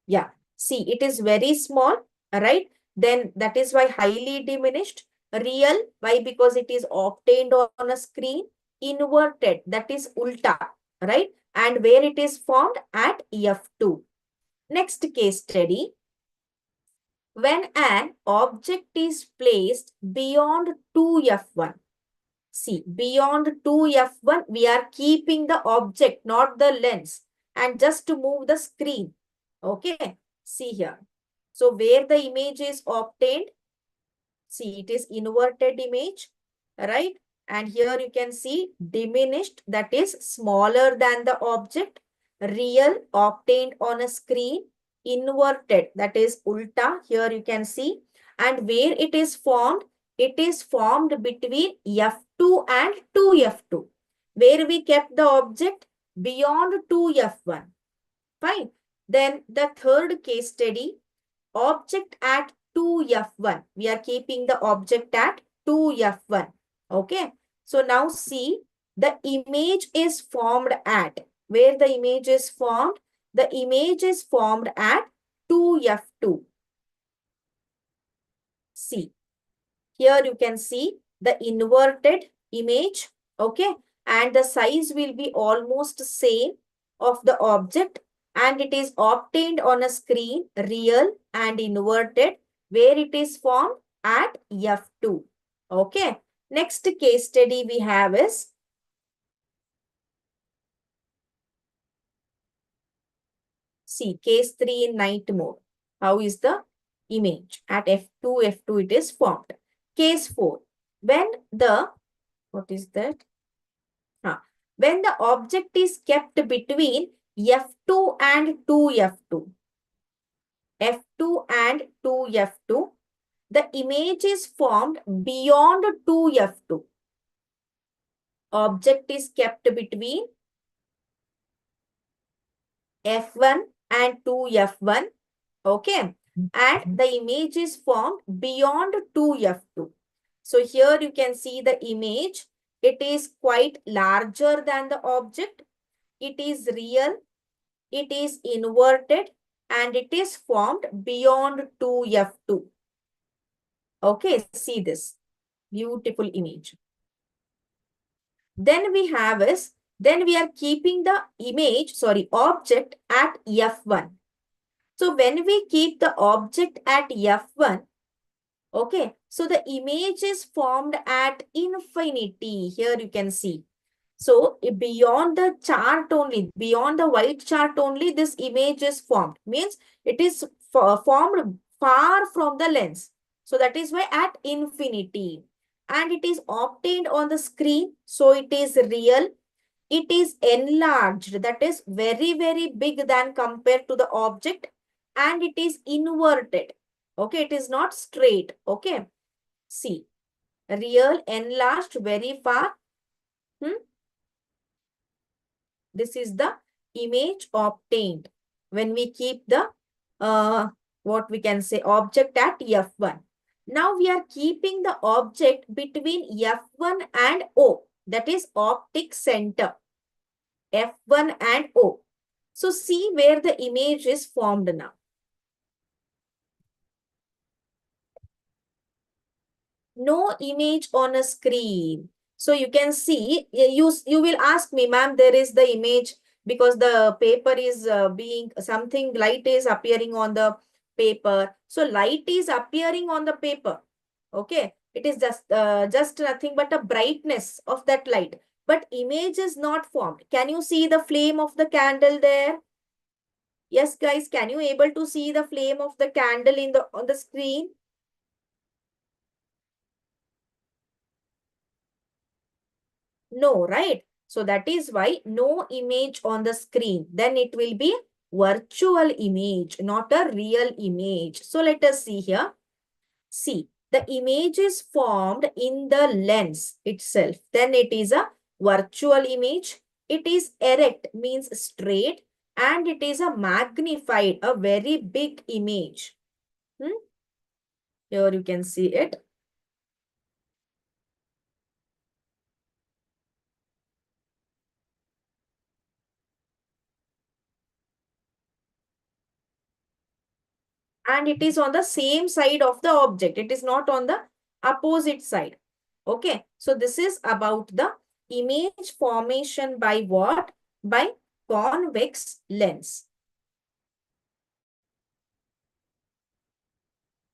Yeah, see, it is very small, right? Then that is why highly diminished. Real, why? Because it is obtained on a screen. Inverted, that is ulta, right? And where it is formed at F2. Next case study. When an object is placed beyond 2F1. See, beyond 2F1, we are keeping the object, not the lens, and just to move the screen. Okay, see here. So where the image is obtained, see it is inverted image, right? And here you can see diminished, that is smaller than the object. Real, obtained on a screen. Inverted, that is ulta, here you can see. And where it is formed between F2 and 2F2. Where we kept the object beyond 2F1. Fine. Then the third case study, object at 2F1. We are keeping the object at 2F1. Okay. So now see, the image is formed at, where the image is formed, the image is formed at 2F2. See, here you can see the inverted image. Okay. And the size will be almost same of the object, and it is obtained on a screen, real and inverted, where it is formed at F2. Okay. Next case study we have is, see, case 3 in night mode. How is the image? At F2 it is formed. Case 4. When the, what is that? When the object is kept between F2 and 2F2. F2 and 2F2. The image is formed beyond 2F2. Object is kept between F1 and 2F1. Okay. And the image is formed beyond 2F2. So here you can see the image. It is quite larger than the object. It is real. It is inverted. And it is formed beyond 2F2. Okay, see this beautiful image. Then we have is, then we are keeping the image, sorry, object at F1. So when we keep the object at F1, okay, so the image is formed at infinity. Here you can see. So beyond the chart only, beyond the white chart only, this image is formed. Means it is formed far from the lens. So that is why at infinity. And it is obtained on the screen. So it is real. It is enlarged. That is very, very big than compared to the object. And it is inverted. Okay, it is not straight. Okay. See, real, enlarged, very far. This is the image obtained when we keep the, what we can say, object at F1. Now we are keeping the object between F1 and O. That is optic center. F1 and O. So see where the image is formed now. No image on a screen. So you can see, you will ask me, ma'am, there is the image because the paper is being, something light is appearing on the paper. So light is appearing on the paper. Okay. It is just nothing but a brightness of that light. But image is not formed. Can you see the flame of the candle there? Yes, guys, can you able to see the flame of the candle in the on the screen? No, right? So that is why no image on the screen. Then it will be virtual image, not a real image. So let us see here. See, the image is formed in the lens itself. Then it is a virtual image. It is erect, means straight, and it is a magnified, a very big image. Hmm? Here you can see it. And it is on the same side of the object. It is not on the opposite side. Okay. So this is about the image formation by what? By convex lens.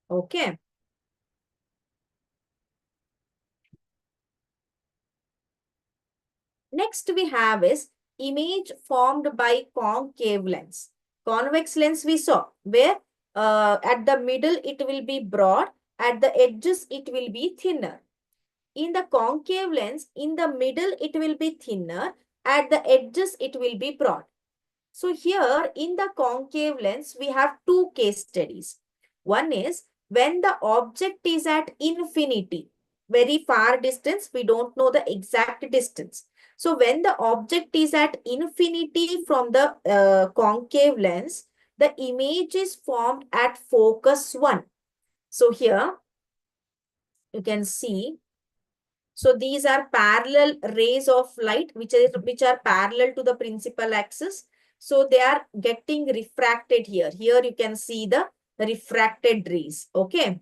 Okay. Next we have is image formed by concave lens. Convex lens we saw where at the middle it will be broad, at the edges it will be thinner. In the concave lens, in the middle it will be thinner, at the edges it will be broad. So here in the concave lens, we have two case studies. One is when the object is at infinity, very far distance, we don't know the exact distance. So when the object is at infinity from the concave lens, the image is formed at focus 1. So here you can see, so these are parallel rays of light which are parallel to the principal axis. So they are getting refracted here. Here you can see the refracted rays. Okay,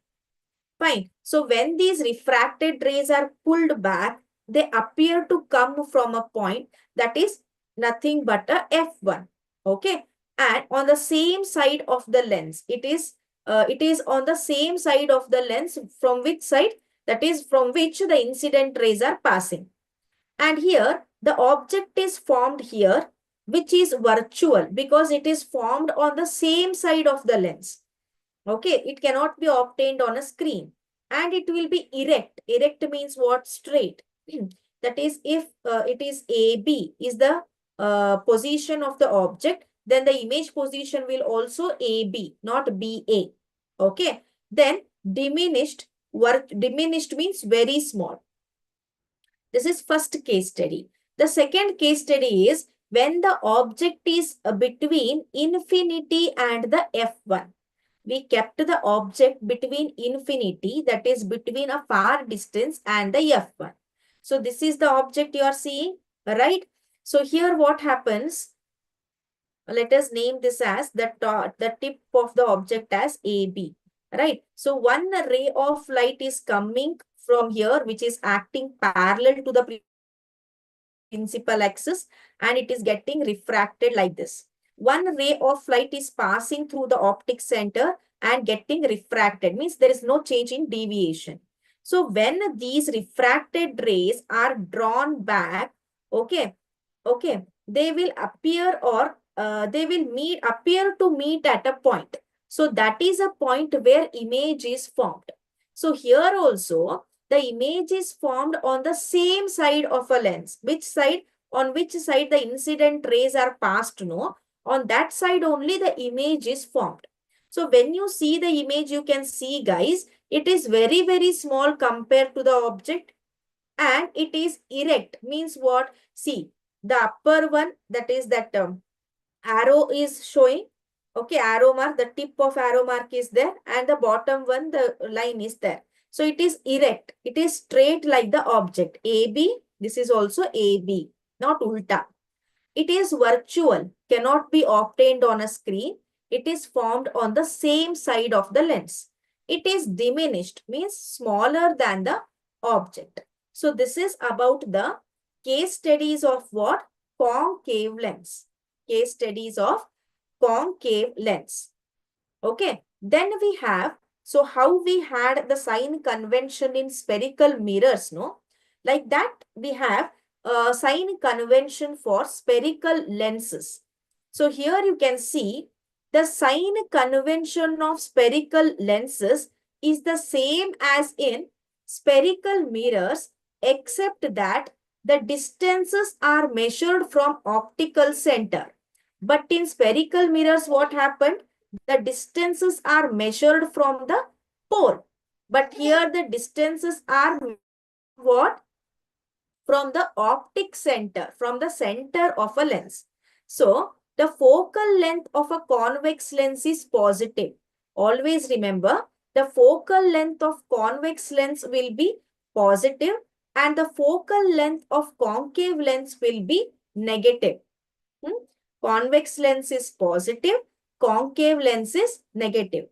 fine. So when these refracted rays are pulled back, they appear to come from a point that is nothing but a F1. Okay, and on the same side of the lens, it is on the same side of the lens from which side? That is from which the incident rays are passing. And here the object is formed here, which is virtual because it is formed on the same side of the lens. Okay, it cannot be obtained on a screen. And it will be erect. Erect means what? Straight. That is, if it is AB is the position of the object, then the image position will also AB, not BA. Okay. Then diminished, diminished means very small. This is first case study. The second case study is when the object is between infinity and the F1. We kept the object between infinity, that is between a far distance and the F1. So this is the object you are seeing, right? So here what happens? Let us name this as the tip of the object as AB, right? So one ray of light is coming from here, which is acting parallel to the principal axis, and it is getting refracted like this. One ray of light is passing through the optic center and getting refracted, means there is no change in deviation. So when these refracted rays are drawn back, okay, they will appear or they will appear to meet at a point. So that is a point where image is formed. So here also the image is formed on the same side of a lens. Which side? On which side the incident rays are passed, no? On that side only the image is formed. So when you see the image, you can see, guys, it is very, very small compared to the object, and it is erect. Means what? See, the upper one, that is that arrow is showing. Okay, arrow mark, the tip of arrow mark is there, and the bottom one, the line is there. So it is erect. It is straight like the object. AB, this is also AB, not ulta. It is virtual, cannot be obtained on a screen. It is formed on the same side of the lens. It is diminished, means smaller than the object. So this is about the case studies of what? Concave lens. Case studies of concave lens. Okay. Then we have, so how we had the sign convention in spherical mirrors, no? Like that, we have a sign convention for spherical lenses. So here you can see the sign convention of spherical lenses is the same as in spherical mirrors, except that the distances are measured from optical center. But in spherical mirrors, what happened? The distances are measured from the pore. But here the distances are what? From the optic center, from the center of a lens. So, the focal length of a convex lens is positive. Always remember, the focal length of convex lens will be positive and the focal length of concave lens will be negative. Convex lens is positive, concave lens is negative.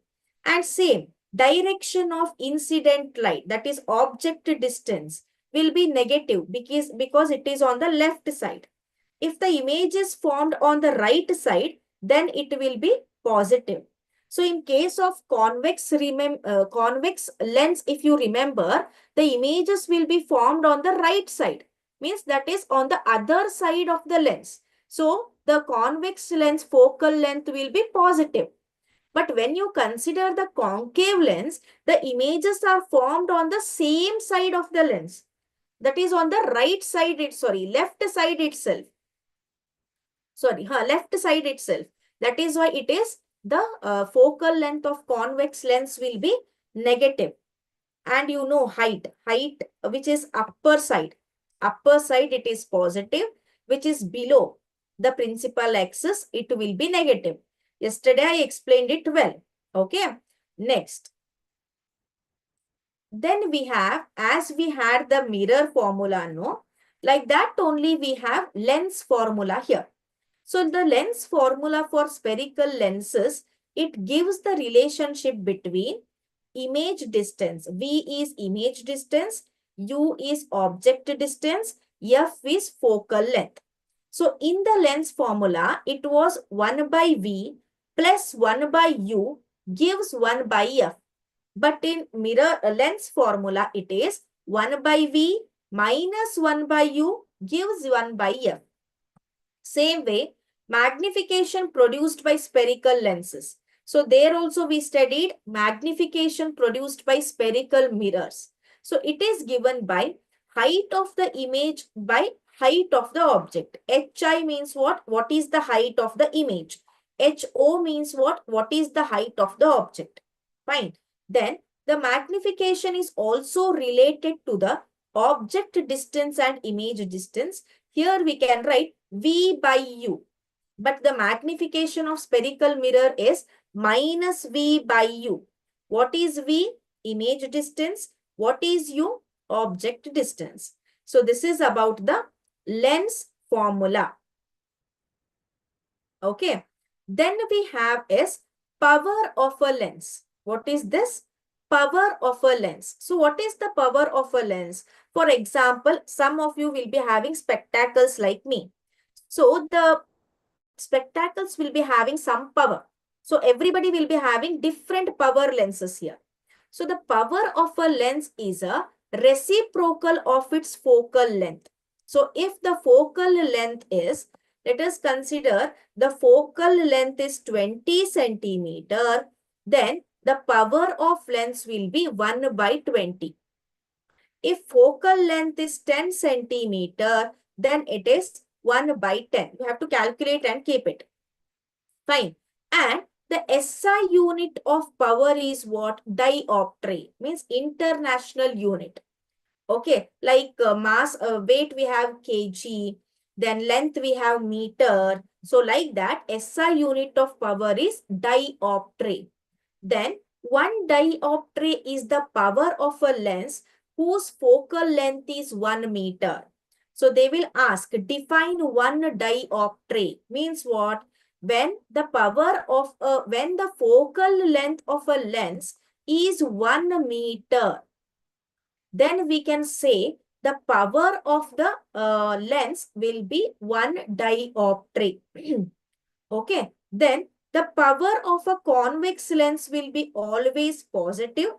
And same, direction of incident light, that is object distance, will be negative because it is on the left side. If the image is formed on the right side, then it will be positive. So in case of convex lens, if you remember, the images will be formed on the right side. Means that is on the other side of the lens. So the convex lens focal length will be positive. But when you consider the concave lens, the images are formed on the same side of the lens. That is on the right side, left side itself. Left side itself. That is why it is the focal length of convex lens will be negative. And you know height which is upper side it is positive, which is below the principal axis it will be negative. Yesterday I explained it well. Okay, next. Then we have, as we had the mirror formula, no, like that only we have lens formula here. So the lens formula for spherical lenses, it gives the relationship between image distance. V is image distance, U is object distance, F is focal length. So in the lens formula, it was 1 by V plus 1 by U gives 1 by F. But in mirror lens formula, it is 1 by V minus 1 by U gives 1 by F. Same way, magnification produced by spherical lenses. So there also we studied magnification produced by spherical mirrors. So it is given by height of the image by height of the object. HI means what? What is the height of the image? HO means what? What is the height of the object? Fine. Then the magnification is also related to the object distance and image distance. Here we can write V by U. But the magnification of spherical mirror is minus V by U. What is V? Image distance. What is U? Object distance. So this is about the lens formula. Okay. Then we have is power of a lens. What is this? Power of a lens. So what is the power of a lens? For example, some of you will be having spectacles like me. So the spectacles will be having some power. So everybody will be having different power lenses here. So the power of a lens is a reciprocal of its focal length. So if the focal length is, let us consider the focal length is 20 centimeter, then the power of lens will be 1 by 20. If focal length is 10 centimeter, then it is 1 by 10. You have to calculate and keep it. Fine. And the SI unit of power is what? Dioptry. Means international unit. Okay. Like mass, weight we have kg. Then length we have meter. So like that, SI unit of power is dioptry. Then 1 dioptry is the power of a lens whose focal length is 1 meter. So they will ask, define 1 dioptry. Means what? When the focal length of a lens is 1 meter, then we can say the power of the lens will be 1 dioptry. Okay. Then the power of a convex lens will be always positive.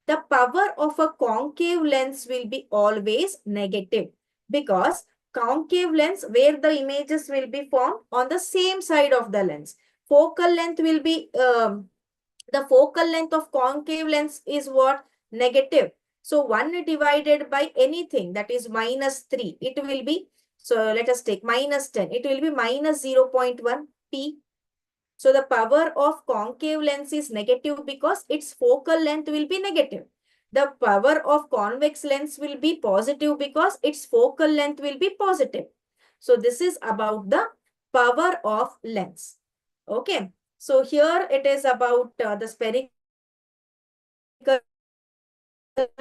The power of a concave lens will be always negative, because concave lens, where the images will be formed on the same side of the lens. Focal length will be, the focal length of concave lens is what? Negative. So 1 divided by anything that is minus 3, it will be, so let us take minus 10. It will be minus 0.1 p. So the power of concave lens is negative because its focal length will be negative. The power of convex lens will be positive because its focal length will be positive. So this is about the power of lens. Okay. So here it is about the spherical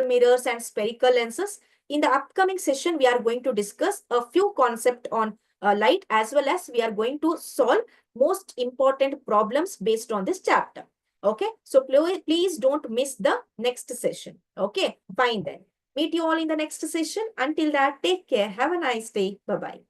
mirrors and spherical lenses. In the upcoming session, we are going to discuss a few concepts on light, as well as we are going to solve most important problems based on this chapter. Okay, so please don't miss the next session. Okay, fine then. Meet you all in the next session. Until that, take care. Have a nice day. Bye-bye.